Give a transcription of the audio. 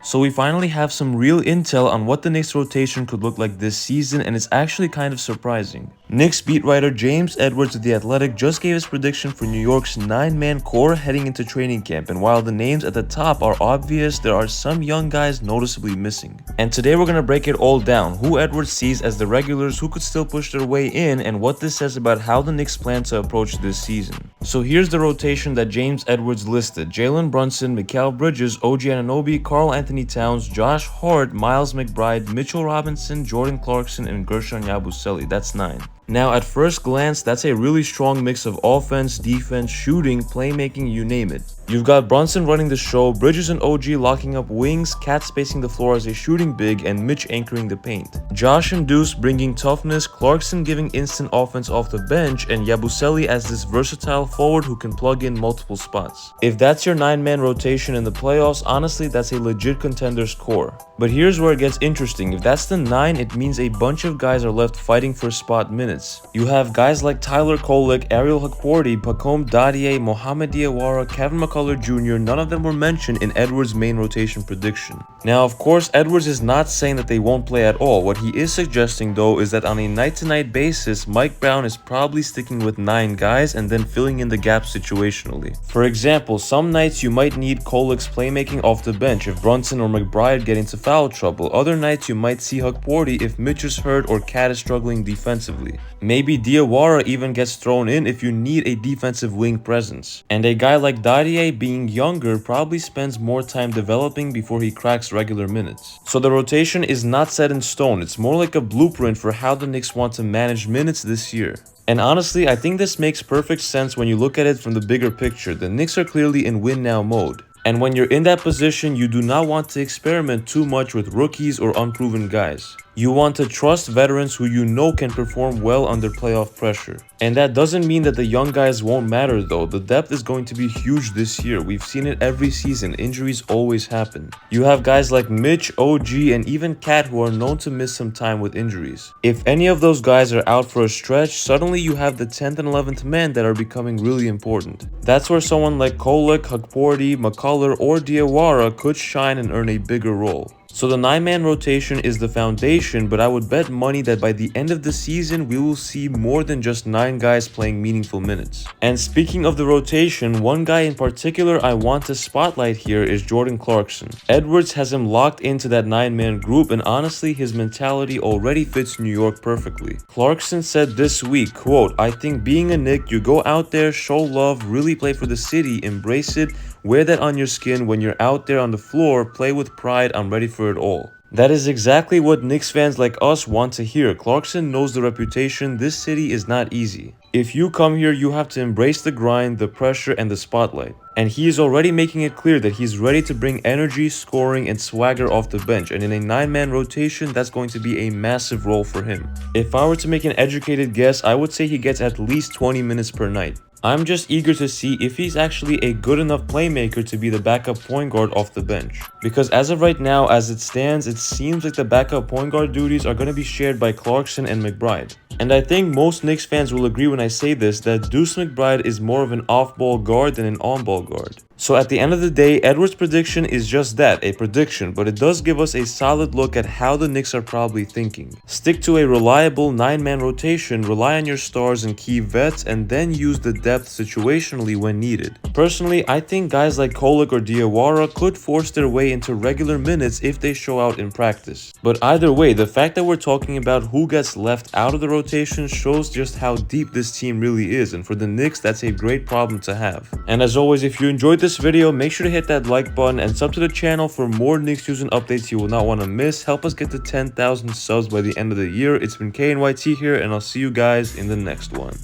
So we finally have some real intel on what the Knicks rotation could look like this season, and it's actually kind of surprising. Knicks beat writer James Edwards of The Athletic just gave his prediction for New York's 9-man core heading into training camp, and while the names at the top are obvious, there are some young guys noticeably missing. And today we're gonna break it all down, who Edwards sees as the regulars who could still push their way in, and what this says about how the Knicks plan to approach this season. So here's the rotation that James Edwards listed: Jalen Brunson, Mikal Bridges, OG Anunoby, Karl-Anthony Towns, Josh Hart, Miles McBride, Mitchell Robinson, Jordan Clarkson, and Guerschon Yabusele. That's 9. Now, at first glance, that's a really strong mix of offense, defense, shooting, playmaking, you name it. You've got Brunson running the show, Bridges and OG locking up wings, Cat spacing the floor as a shooting big, and Mitch anchoring the paint. Josh and Deuce bringing toughness, Clarkson giving instant offense off the bench, and Yabusele as this versatile forward who can plug in multiple spots. If that's your 9-man rotation in the playoffs, honestly, that's a legit contender's core. But here's where it gets interesting. If that's the 9, it means a bunch of guys are left fighting for spot minutes. You have guys like Kolek, Ariel Hukporti, Pacome Dadiet, Mohamed Diawara, McCullar Jr. None of them were mentioned in Edwards' main rotation prediction. Now, of course, Edwards is not saying that they won't play at all. What he is suggesting, though, is that on a night-to-night basis, Mike Brown is probably sticking with 9 guys and then filling in the gaps situationally. For example, some nights you might need Kolek's playmaking off the bench if Brunson or McBride get into foul trouble. Other nights you might see Hukporti if Mitch is hurt or Cat is struggling defensively. Maybe Diawara even gets thrown in if you need a defensive wing presence. And a guy like Dadiet, being younger, probably spends more time developing before he cracks regular minutes. So the rotation is not set in stone. It's more like a blueprint for how the Knicks want to manage minutes this year. And honestly, I think this makes perfect sense when you look at it from the bigger picture. The Knicks are clearly in win now mode. And when you're in that position, you do not want to experiment too much with rookies or unproven guys. You want to trust veterans who you know can perform well under playoff pressure. And that doesn't mean that the young guys won't matter though. The depth is going to be huge this year. We've seen it every season. Injuries always happen. You have guys like Mitch, OG, and even Cat who are known to miss some time with injuries. If any of those guys are out for a stretch, suddenly you have the 10th and 11th men that are becoming really important. That's where someone like Kolek, Hukporti, McCullar, or Diawara could shine and earn a bigger role. So the 9-man rotation is the foundation, but I would bet money that by the end of the season, we will see more than just 9 guys playing meaningful minutes. And speaking of the rotation, one guy in particular I want to spotlight here is Jordan Clarkson. Edwards has him locked into that 9-man group, and honestly, his mentality already fits New York perfectly. Clarkson said this week, quote, "I think being a Knick, you go out there, show love, really play for the city, embrace it, wear that on your skin when you're out there on the floor, play with pride, I'm ready for it all." That is exactly what Knicks fans like us want to hear. Clarkson knows the reputation. This city is not easy. If you come here, you have to embrace the grind, the pressure, and the spotlight. And he is already making it clear that he's ready to bring energy, scoring, and swagger off the bench. And in a 9-man rotation, that's going to be a massive role for him. If I were to make an educated guess, I would say he gets at least 20 minutes per night. I'm just eager to see if he's actually a good enough playmaker to be the backup point guard off the bench. Because as of right now, as it stands, it seems like the backup point guard duties are going to be shared by Clarkson and McBride. And I think most Knicks fans will agree when I say this, that Deuce McBride is more of an off-ball guard than an on-ball guard. So at the end of the day, Edwards' prediction is just that, a prediction, but it does give us a solid look at how the Knicks are probably thinking. Stick to a reliable 9-man rotation, rely on your stars and key vets, and then use the depth situationally when needed. Personally, I think guys like Kolek or Diawara could force their way into regular minutes if they show out in practice. But either way, the fact that we're talking about who gets left out of the rotation shows just how deep this team really is, and for the Knicks, that's a great problem to have. And as always, if you enjoyed this video, make sure to hit that like button and sub to the channel for more Knicks news and updates you will not want to miss. Help us get to 10,000 subs by the end of the year. It's been KNYT here, and I'll see you guys in the next one.